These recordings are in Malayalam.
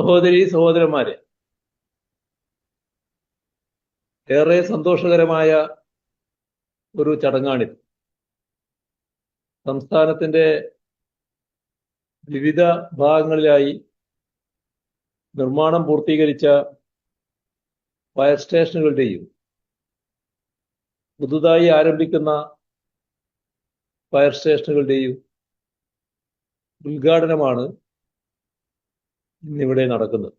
സഹോദരി സഹോദരന്മാരെ, ഏറെ സന്തോഷകരമായ ഒരു ചടങ്ങാണിത്. സംസ്ഥാനത്തിന്റെ വിവിധ ഭാഗങ്ങളിലായി നിർമ്മാണം പൂർത്തീകരിച്ച ഫയർ സ്റ്റേഷനുകളുടെയും പുതുതായി ആരംഭിക്കുന്ന ഫയർ സ്റ്റേഷനുകളുടെയും ഉദ്ഘാടനമാണ് ഇന്നിവിടെ നടക്കുന്നത്.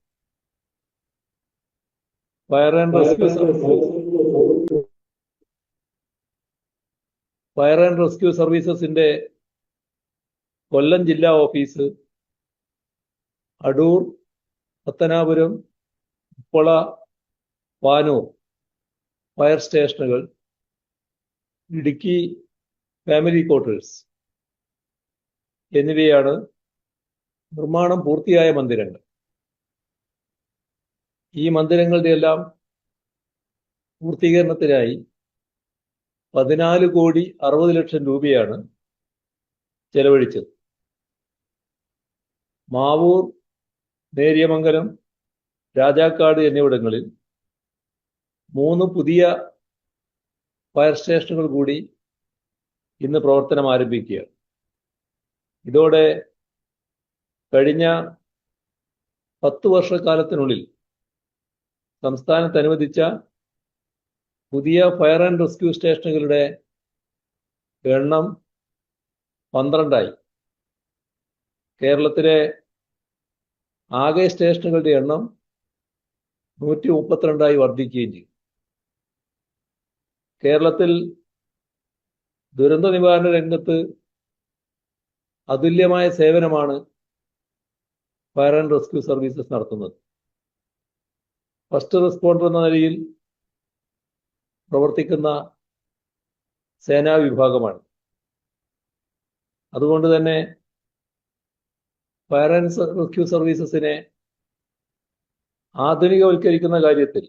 ഫയർ ആൻഡ് റെസ്ക്യൂ സർവീസസിന്റെ കൊല്ലം ജില്ലാ ഓഫീസ്, അടൂർ, പത്തനാപുരം, ഉപ്പള, പാനൂർ ഫയർ സ്റ്റേഷനുകൾ, ഇടുക്കി ഫാമിലി ക്വാർട്ടേഴ്സ് എന്നിവയാണ് നിർമ്മാണം പൂർത്തിയായ മന്ദിരങ്ങൾ. ഈ മന്ദിരങ്ങളുടെ എല്ലാം പൂർത്തീകരണത്തിനായി 14,60,00,000 രൂപയാണ് ചെലവഴിച്ചത്. മാവൂർ, നേര്യമംഗലം, രാജാക്കാട് എന്നിവിടങ്ങളിൽ 3 പുതിയ ഫയർ സ്റ്റേഷനുകൾ കൂടി ഇന്ന് പ്രവർത്തനം ആരംഭിക്കുകയാണ്. ഇതോടെ കഴിഞ്ഞ 10 വർഷക്കാലത്തിനുള്ളിൽ സംസ്ഥാനത്ത് അനുവദിച്ച പുതിയ ഫയർ ആൻഡ് റെസ്ക്യൂ സ്റ്റേഷനുകളുടെ എണ്ണം 12ആയി. കേരളത്തിലെ ആകെ സ്റ്റേഷനുകളുടെ എണ്ണം 132ആയി വർദ്ധിക്കുകയും ചെയ്തു. കേരളത്തിൽ ദുരന്ത നിവാരണ രംഗത്ത് അതുല്യമായ സേവനമാണ് ഫയർ ആൻഡ് റെസ്ക്യൂ സർവീസസ് നടത്തുന്നത്. ഫസ്റ്റ് റെസ്പോണ്ടർ എന്ന നിലയിൽ പ്രവർത്തിക്കുന്ന സേനാ വിഭാഗമാണ്. അതുകൊണ്ട് തന്നെ ഫയർ ആൻഡ് റെസ്ക്യൂ സർവീസസിനെ ആധുനികവൽക്കരിക്കുന്ന കാര്യത്തിൽ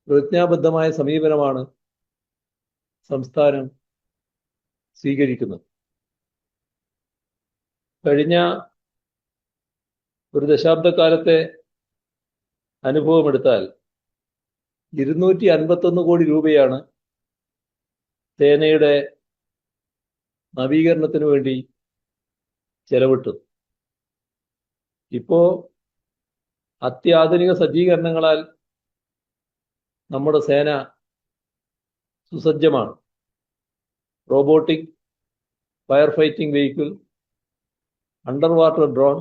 പ്രതിജ്ഞാബദ്ധമായ സമീപനമാണ് സംസ്ഥാനം സ്വീകരിക്കുന്നത്. കഴിഞ്ഞ ഒരു ദശാബ്ദക്കാലത്തെ അനുഭവമെടുത്താൽ 251 കോടി രൂപയാണ് സേനയുടെ നവീകരണത്തിന് വേണ്ടി ചെലവിട്ടത്. ഇപ്പോ അത്യാധുനിക സജ്ജീകരണങ്ങളാൽ നമ്മുടെ സേന സുസജ്ജമാണ്. Robotic fire fighting vehicle, under water drone,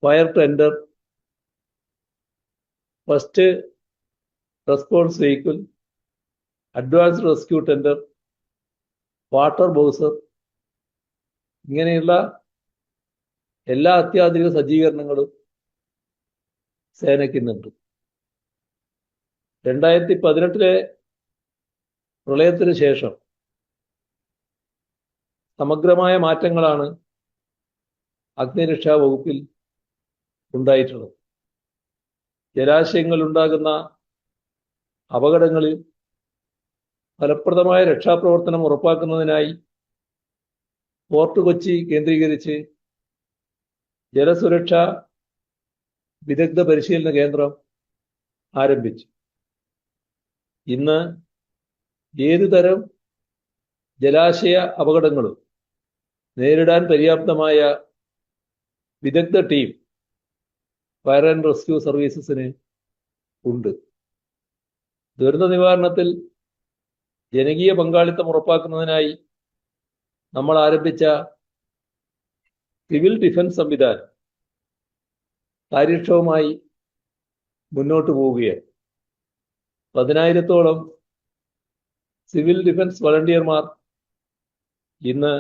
fire tender, first response vehicle, advanced rescue tender, water bowser, ഇങ്ങനെയുള്ള എല്ലാ അത്യാധുനിക സജ്ജീകരണങ്ങളും സേനയ്ക്ക് ഇന്നുണ്ട്. 2018 പ്രളയത്തിന് ശേഷം സമഗ്രമായ മാറ്റങ്ങളാണ് അഗ്നിരക്ഷാ വകുപ്പിൽ ഉണ്ടായിട്ടുള്ളത്. ജലാശയങ്ങളിൽ ഉണ്ടാകുന്ന അപകടങ്ങളിൽ ഫലപ്രദമായ രക്ഷാപ്രവർത്തനം ഉറപ്പാക്കുന്നതിനായി ഫോർട്ട് കൊച്ചി കേന്ദ്രീകരിച്ച് ജലസുരക്ഷാ വിദഗ്ധ പരിശീലന കേന്ദ്രം ആരംഭിച്ചു. ഇന്ന് ഏതുതരം ജലാശയ അപകടങ്ങളും നേരിടാൻ പര്യാപ്തമായ വിദഗ്ധ ടീം ഫയർ ആൻഡ് റെസ്ക്യൂ സർവീസസിന് ഉണ്ട്. ദുരന്ത നിവാരണത്തിൽ ജനകീയ പങ്കാളിത്തം ഉറപ്പാക്കുന്നതിനായി നമ്മൾ ആരംഭിച്ച സിവിൽ ഡിഫൻസ് സംവിധാനം കാര്യക്ഷമമായി മുന്നോട്ട് പോവുകയാണ്. 10,000-ഓളം സിവിൽ ഡിഫൻസ് വളണ്ടിയർമാർ ഇന്ന്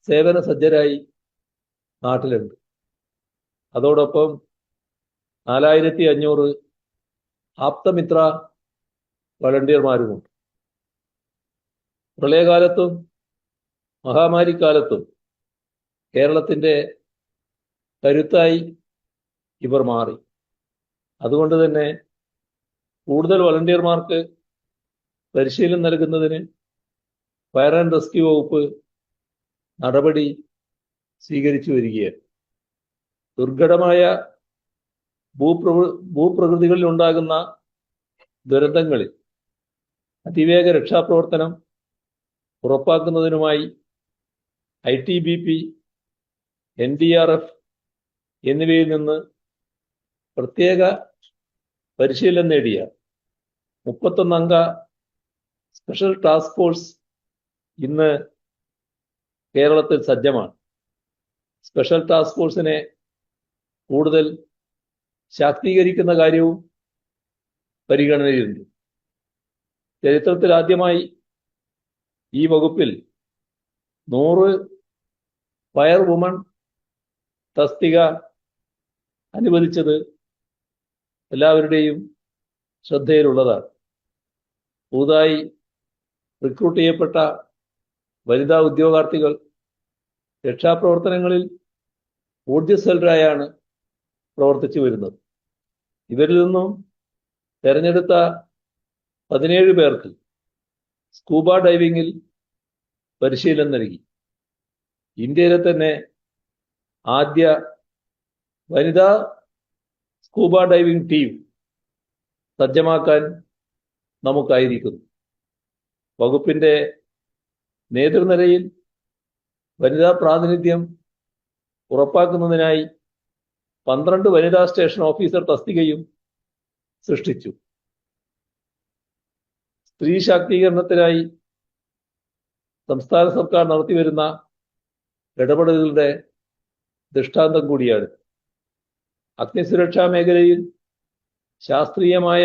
സേവന സജ്ജരായി നാട്ടിലുണ്ട്. അതോടൊപ്പം 4,500 ആപ്തമിത്ര വളണ്ടിയർമാരുമുണ്ട്. പ്രളയകാലത്തും മഹാമാരിക്കാലത്തും കേരളത്തിൻ്റെ കരുത്തായി ഇവർ മാറി. അതുകൊണ്ട് തന്നെ കൂടുതൽ വളണ്ടിയർമാർക്ക് പരിശീലനം നൽകുന്നതിന് ഫയർ ആൻഡ് റെസ്ക്യൂ വകുപ്പ് നടപടി സ്വീകരിച്ചു വരികയാണ്. ദുർഘടമായ ഭൂപ്രകൃതികളിൽ ഉണ്ടാകുന്ന ദുരന്തങ്ങളിൽ അതിവേഗ രക്ഷാപ്രവർത്തനം ഉറപ്പാക്കുന്നതിനുമായി ITBP, NDRF എന്നിവയിൽ നിന്ന് പ്രത്യേക പരിശീലനം നേടിയ 31 അംഗ സ്പെഷ്യൽ ടാസ്ക് ഫോഴ്സ് ഇന്ന് കേരളത്തിൽ സജ്ജമാണ്. സ്പെഷ്യൽ ടാസ്ക് ഫോഴ്സിനെ കൂടുതൽ ശാക്തീകരിക്കുന്ന കാര്യവും പരിഗണനയിലുണ്ട്. ചരിത്രത്തിൽ ആദ്യമായി ഈ വകുപ്പിൽ 100 ഫയർ വുമൺ തസ്തിക അനുവദിച്ചത് എല്ലാവരുടെയും ശ്രദ്ധയിലുള്ളതാണ്. പുതുതായി റിക്രൂട്ട് ചെയ്യപ്പെട്ട വനിതാ ഉദ്യോഗാർത്ഥികൾ രക്ഷാപ്രവർത്തനങ്ങളിൽ ഊർജ്ജസ്വലരായാണ് പ്രവർത്തിച്ചു വരുന്നത്. ഇവരിൽ നിന്നും തെരഞ്ഞെടുത്ത 17 പേർക്ക് സ്കൂബ ഡൈവിങ്ങിൽ പരിശീലനം നൽകി. ഇന്ത്യയിലെ തന്നെ ആദ്യ വനിതാ സ്കൂബ ഡൈവിംഗ് ടീം സജ്ജമാക്കാൻ നമുക്കായിരിക്കുന്നു. വകുപ്പിന്റെ നേതൃനിരയിൽ വനിതാ പ്രാതിനിധ്യം ഉറപ്പാക്കുന്നതിനായി 12 വനിതാ സ്റ്റേഷൻ ഓഫീസർ തസ്തികയും സൃഷ്ടിച്ചു. സ്ത്രീ ശാക്തീകരണത്തിനായി സംസ്ഥാന സർക്കാർ നടത്തിവരുന്ന ഇടപെടലുകളുടെ ദൃഷ്ടാന്തം കൂടിയാണ്. അഗ്നിസുരക്ഷാ മേഖലയിൽ ശാസ്ത്രീയമായ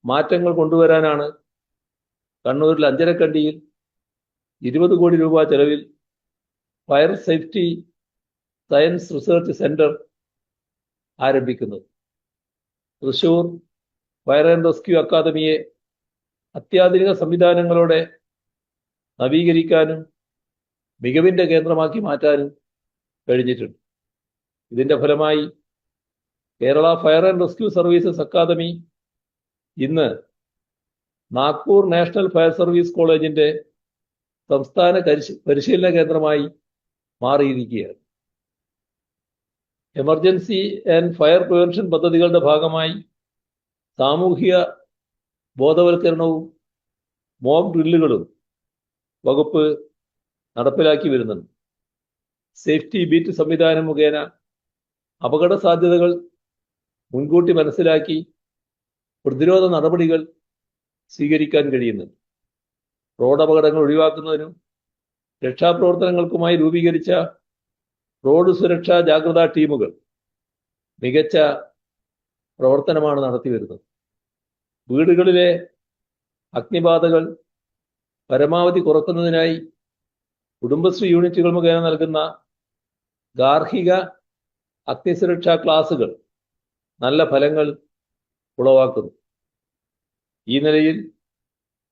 മാറ്റങ്ങൾ കൊണ്ടുവരാനാണ് കണ്ണൂരിൽ അഞ്ചരക്കണ്ടിയിൽ 20 കോടി രൂപ ചെലവിൽ fire safety science research centre ആരംഭിക്കുന്നത്. തൃശൂർ ഫയർ ആൻഡ് റെസ്ക്യൂ അക്കാദമിയെ അത്യാധുനിക സംവിധാനങ്ങളോടെ നവീകരിക്കാനും മികവിന്റെ കേന്ദ്രമാക്കി മാറ്റാനും കഴിഞ്ഞിട്ടുണ്ട്. ഇതിന്റെ ഫലമായി Kerala fire and rescue services academy ഇന്ന് നാഗ്പൂർ നാഷണൽ ഫയർ സർവീസ് കോളേജിന്റെ സംസ്ഥാന പരിശീലന കേന്ദ്രമായി മാറിയിരിക്കുകയാണ്. എമർജൻസി ആൻഡ് ഫയർ പ്രിവെൻഷൻ പദ്ധതികളുടെ ഭാഗമായി സാമൂഹിക ബോധവൽക്കരണവും മോക്ക് ഡ്രില്ലുകളും വകുപ്പ് നടപ്പിലാക്കി വരുന്നുണ്ട്. സേഫ്റ്റി ബീറ്റ് സംവിധാനം മുഖേന അപകട സാധ്യതകൾ മുൻകൂട്ടി മനസ്സിലാക്കി പ്രതിരോധ നടപടികൾ സ്വീകരിക്കാൻ കഴിയുന്നുണ്ട്. റോഡ് അപകടങ്ങൾ ഒഴിവാക്കുന്നതിനും രക്ഷാപ്രവർത്തനങ്ങൾക്കുമായി രൂപീകരിച്ച റോഡ് സുരക്ഷാ ജാഗ്രതാ ടീമുകൾ മികച്ച പ്രവർത്തനമാണ് നടത്തിവരുന്നത്. വീടുകളിലെ അഗ്നിബാധകൾ പരമാവധി കുറക്കുന്നതിനായി കുടുംബശ്രീ യൂണിറ്റുകൾ മുഖേന നൽകുന്ന ഗാർഹിക അഗ്നിസുരക്ഷാ ക്ലാസുകൾ നല്ല ഫലങ്ങൾ ഉളവാക്കുന്നു. ഈ നിലയിൽ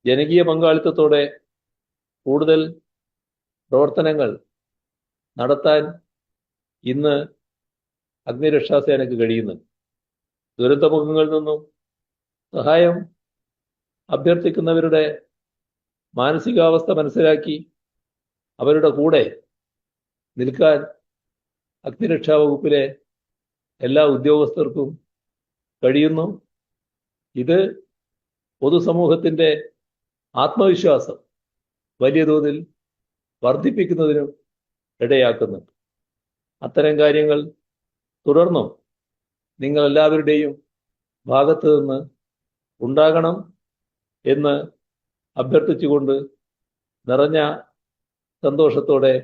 ജനകീയ പങ്കാളിത്തത്തോടെ കൂടുതൽ പ്രവർത്തനങ്ങൾ നടത്താൻ ഇന്ന് അഗ്നിരക്ഷാസേനയ്ക്ക് കഴിയുന്നുണ്ട്. ദുരന്തമുഖങ്ങളിൽ നിന്നും സഹായം അഭ്യർത്ഥിക്കുന്നവരുടെ മാനസികാവസ്ഥ മനസ്സിലാക്കി അവരുടെ കൂടെ നിൽക്കാൻ അഗ്നിരക്ഷാ വകുപ്പിലെ എല്ലാ ഉദ്യോഗസ്ഥർക്കും കഴിയുന്നു. ഇത് പൊതുസമൂഹത്തിൻ്റെ ആത്മവിശ്വാസം വലിയ തോതിൽ വർദ്ധിപ്പിക്കുന്നതിനും ഇടയാക്കുന്നുണ്ട്. അത്തരം കാര്യങ്ങൾ തുടർന്നും നിങ്ങളെല്ലാവരുടെയും ഭാഗത്ത് നിന്ന് ഉണ്ടാകണം എന്ന് അഭ്യർത്ഥിച്ചുകൊണ്ട് നിറഞ്ഞ സന്തോഷത്തോടെ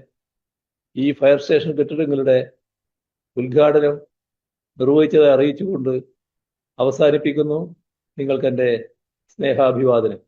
ഈ ഫയർ സ്റ്റേഷൻ കെട്ടിടങ്ങളുടെ ഉദ്ഘാടനം നിർവഹിച്ചതായി അറിയിച്ചുകൊണ്ട് അവസാനിപ്പിക്കുന്നു. നിങ്ങൾക്കെൻ്റെ സ്നേഹാഭിവാദനം.